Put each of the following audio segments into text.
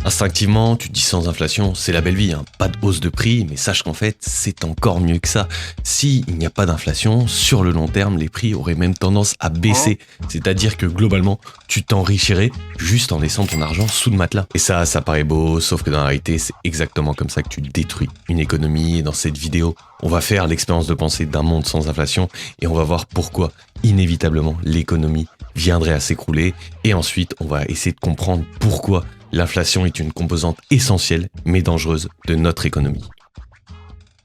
Instinctivement, tu te dis sans inflation, c'est la belle vie, hein. Pas de hausse de prix, mais sache qu'en fait, c'est encore mieux que ça. S'il n'y a pas d'inflation, sur le long terme, les prix auraient même tendance à baisser. C'est-à-dire que globalement, tu t'enrichirais juste en laissant ton argent sous le matelas. Et ça paraît beau, sauf que dans la réalité, c'est exactement comme ça que tu détruis une économie. Et dans cette vidéo, on va faire l'expérience de pensée d'un monde sans inflation et on va voir pourquoi, inévitablement, l'économie viendrait à s'écrouler. Et ensuite, on va essayer de comprendre pourquoi l'inflation est une composante essentielle mais dangereuse de notre économie.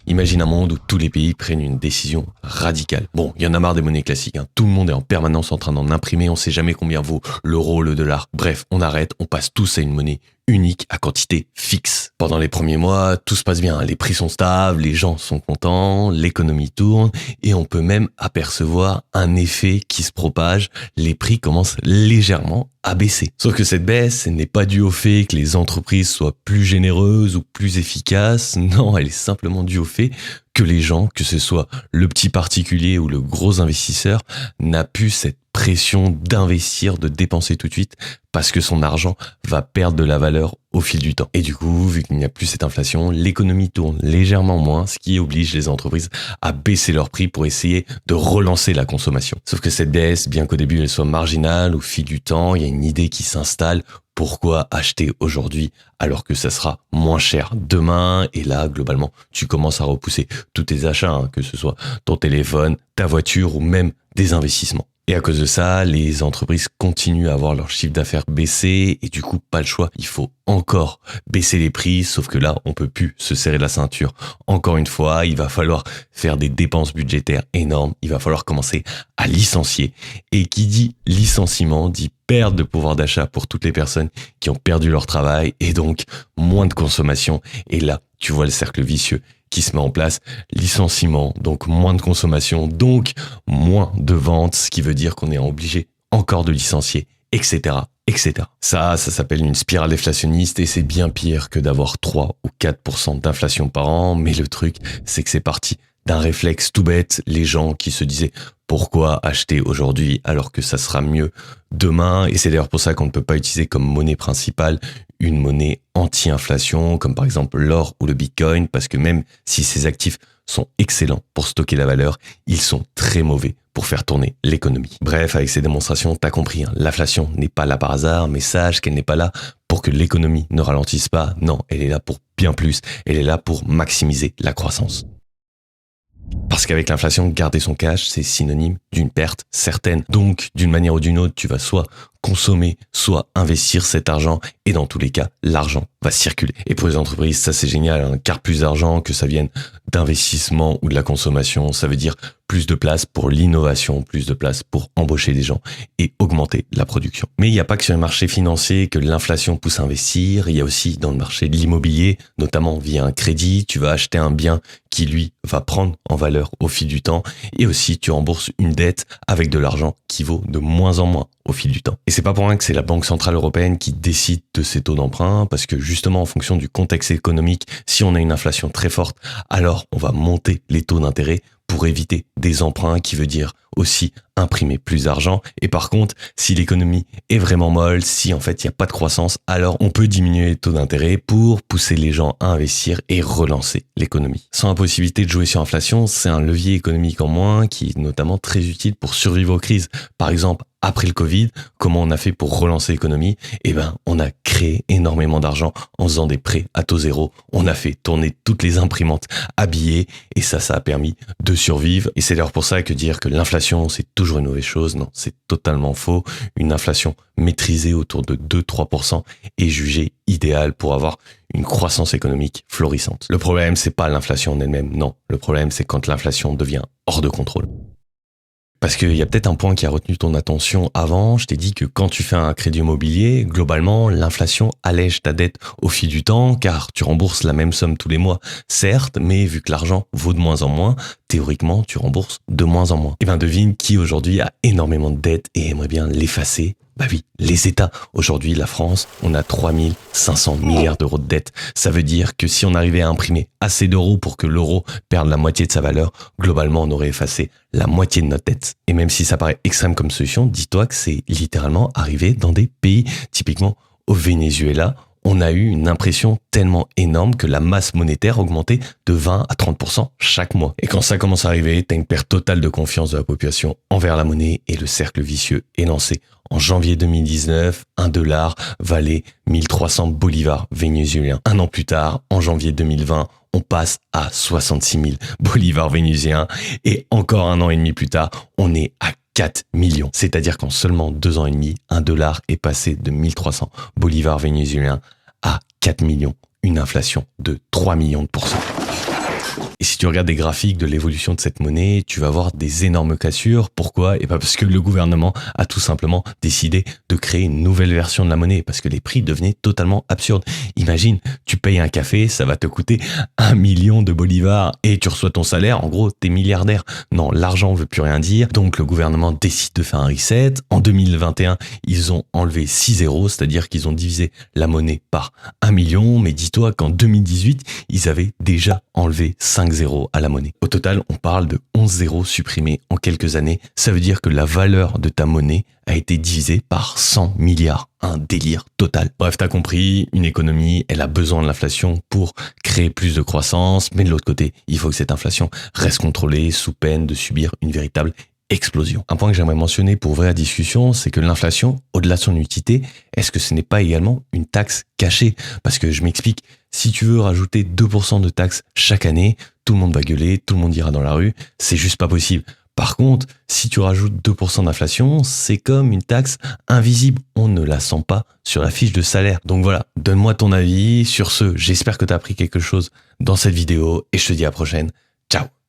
Imagine un monde où tous les pays prennent une décision radicale. Bon, il y en a marre des monnaies classiques, hein. Tout le monde est en permanence en train d'en imprimer, on sait jamais combien vaut l'euro, le dollar. Bref, on arrête, on passe tous à une monnaie unique à quantité fixe. Pendant les premiers mois, tout se passe bien, les prix sont stables, les gens sont contents, l'économie tourne et on peut même apercevoir un effet qui se propage, les prix commencent légèrement à baisser. Sauf que cette baisse n'est pas due au fait que les entreprises soient plus généreuses ou plus efficaces, non, elle est simplement due au fait que les gens, que ce soit le petit particulier ou le gros investisseur, n'a plus cette pression d'investir, de dépenser tout de suite, parce que son argent va perdre de la valeur au fil du temps. Et du coup, vu qu'il n'y a plus cette inflation, l'économie tourne légèrement moins, ce qui oblige les entreprises à baisser leurs prix pour essayer de relancer la consommation. Sauf que cette baisse, bien qu'au début elle soit marginale, au fil du temps, il y a une idée qui s'installe. Pourquoi acheter aujourd'hui alors que ça sera moins cher demain? Et là, globalement, tu commences à repousser tous tes achats, hein, que ce soit ton téléphone, ta voiture ou même des investissements. Et à cause de ça, les entreprises continuent à voir leur chiffre d'affaires baisser et du coup, pas le choix. Il faut encore baisser les prix, sauf que là, on peut plus se serrer la ceinture. Encore une fois, il va falloir faire des dépenses budgétaires énormes. Il va falloir commencer à licencier. Et qui dit licenciement dit perte de pouvoir d'achat pour toutes les personnes qui ont perdu leur travail et donc moins de consommation. Et là, tu vois le cercle vicieux qui se met en place, licenciement, donc moins de consommation, donc moins de ventes, ce qui veut dire qu'on est obligé encore de licencier, etc., etc. Ça s'appelle une spirale déflationniste et c'est bien pire que d'avoir 3 ou 4% d'inflation par an, mais le truc, c'est que c'est parti d'un réflexe tout bête, les gens qui se disaient pourquoi acheter aujourd'hui alors que ça sera mieux demain, et c'est d'ailleurs pour ça qu'on ne peut pas utiliser comme monnaie principale une monnaie anti-inflation comme par exemple l'or ou le bitcoin, parce que même si ces actifs sont excellents pour stocker la valeur, ils sont très mauvais pour faire tourner l'économie. Bref, avec ces démonstrations, t'as compris, hein, l'inflation n'est pas là par hasard, mais sache qu'elle n'est pas là pour que l'économie ne ralentisse pas, non, elle est là pour bien plus, elle est là pour maximiser la croissance. Parce qu'avec l'inflation, garder son cash, c'est synonyme d'une perte certaine. Donc, d'une manière ou d'une autre, tu vas soit consommer, soit investir cet argent. Et dans tous les cas, l'argent va circuler. Et pour les entreprises, ça c'est génial, hein, car plus d'argent, que ça vienne d'investissement ou de la consommation, ça veut dire plus de place pour l'innovation, plus de place pour embaucher des gens et augmenter la production. Mais il n'y a pas que sur les marchés financiers que l'inflation pousse à investir, il y a aussi dans le marché de l'immobilier, notamment via un crédit, tu vas acheter un bien qui lui va prendre en valeur au fil du temps et aussi tu rembourses une dette avec de l'argent qui vaut de moins en moins au fil du temps. Et c'est pas pour rien que c'est la Banque Centrale Européenne qui décide de ces taux d'emprunt, parce que justement en fonction du contexte économique, si on a une inflation très forte, alors on va monter les taux d'intérêt pour éviter des emprunts, qui veut dire aussi imprimer plus d'argent. Et par contre, si l'économie est vraiment molle, si en fait il n'y a pas de croissance, alors on peut diminuer les taux d'intérêt pour pousser les gens à investir et relancer l'économie. Sans la possibilité de jouer sur l'inflation, c'est un levier économique en moins qui est notamment très utile pour survivre aux crises. Par exemple, après le Covid, comment on a fait pour relancer l'économie? Eh ben, on a créé énormément d'argent en faisant des prêts à taux zéro. On a fait tourner toutes les imprimantes à billets et ça a permis de survivre. Et c'est d'ailleurs pour ça que dire que l'inflation, c'est toujours une mauvaise chose, non, c'est totalement faux. Une inflation maîtrisée autour de 2-3% est jugée idéale pour avoir une croissance économique florissante. Le problème, c'est pas l'inflation en elle-même, non. Le problème, c'est quand l'inflation devient hors de contrôle. Parce qu'il y a peut-être un point qui a retenu ton attention avant, je t'ai dit que quand tu fais un crédit immobilier, globalement, l'inflation allège ta dette au fil du temps, car tu rembourses la même somme tous les mois, certes, mais vu que l'argent vaut de moins en moins, théoriquement, tu rembourses de moins en moins. Et bien devine qui aujourd'hui a énormément de dettes et aimerait bien l'effacer. Bah oui, les États. Aujourd'hui, la France, on a 3500 milliards d'euros de dettes. Ça veut dire que si on arrivait à imprimer assez d'euros pour que l'euro perde la moitié de sa valeur, globalement, on aurait effacé la moitié de notre dette. Et même si ça paraît extrême comme solution, dis-toi que c'est littéralement arrivé dans des pays, typiquement au Venezuela, on a eu une impression tellement énorme que la masse monétaire augmentait de 20 à 30% chaque mois. Et quand ça commence à arriver, t'as une perte totale de confiance de la population envers la monnaie et le cercle vicieux est lancé. En janvier 2019, un dollar valait 1300 bolivars vénézuéliens. Un an plus tard, en janvier 2020, on passe à 66 000 bolivars vénézuéliens. Et encore un an et demi plus tard, on est à 4 millions. C'est-à-dire qu'en seulement 2 ans et demi, un dollar est passé de 1300 bolivars vénézuéliens à 4 millions. Une inflation de 3 millions de pourcents. Et si tu regardes des graphiques de l'évolution de cette monnaie, tu vas voir des énormes cassures. Pourquoi? Et pas parce que le gouvernement a tout simplement décidé de créer une nouvelle version de la monnaie, parce que les prix devenaient totalement absurdes. Imagine, tu payes un café, ça va te coûter 1 million de bolivars et tu reçois ton salaire, en gros, t'es milliardaire. Non, l'argent veut plus rien dire. Donc le gouvernement décide de faire un reset. En 2021, ils ont enlevé 6 zéros, c'est-à-dire qu'ils ont divisé la monnaie par 1 million. Mais dis-toi qu'en 2018, ils avaient déjà enlevé 5 zéros à la monnaie. Au total, on parle de 11 zéros supprimés en quelques années. Ça veut dire que la valeur de ta monnaie a été divisée par 100 milliards. Un délire total. Bref, t'as compris, une économie, elle a besoin de l'inflation pour créer plus de croissance, mais de l'autre côté, il faut que cette inflation reste contrôlée sous peine de subir une véritable explosion. Un point que j'aimerais mentionner pour ouvrir la discussion, c'est que l'inflation, au-delà de son utilité, est-ce que ce n'est pas également une taxe cachée? Parce que je m'explique, si tu veux rajouter 2% de taxes chaque année, tout le monde va gueuler, tout le monde ira dans la rue, c'est juste pas possible. Par contre, si tu rajoutes 2% d'inflation, c'est comme une taxe invisible. On ne la sent pas sur la fiche de salaire. Donc voilà, donne-moi ton avis. Sur ce, j'espère que tu as appris quelque chose dans cette vidéo et je te dis à la prochaine. Ciao!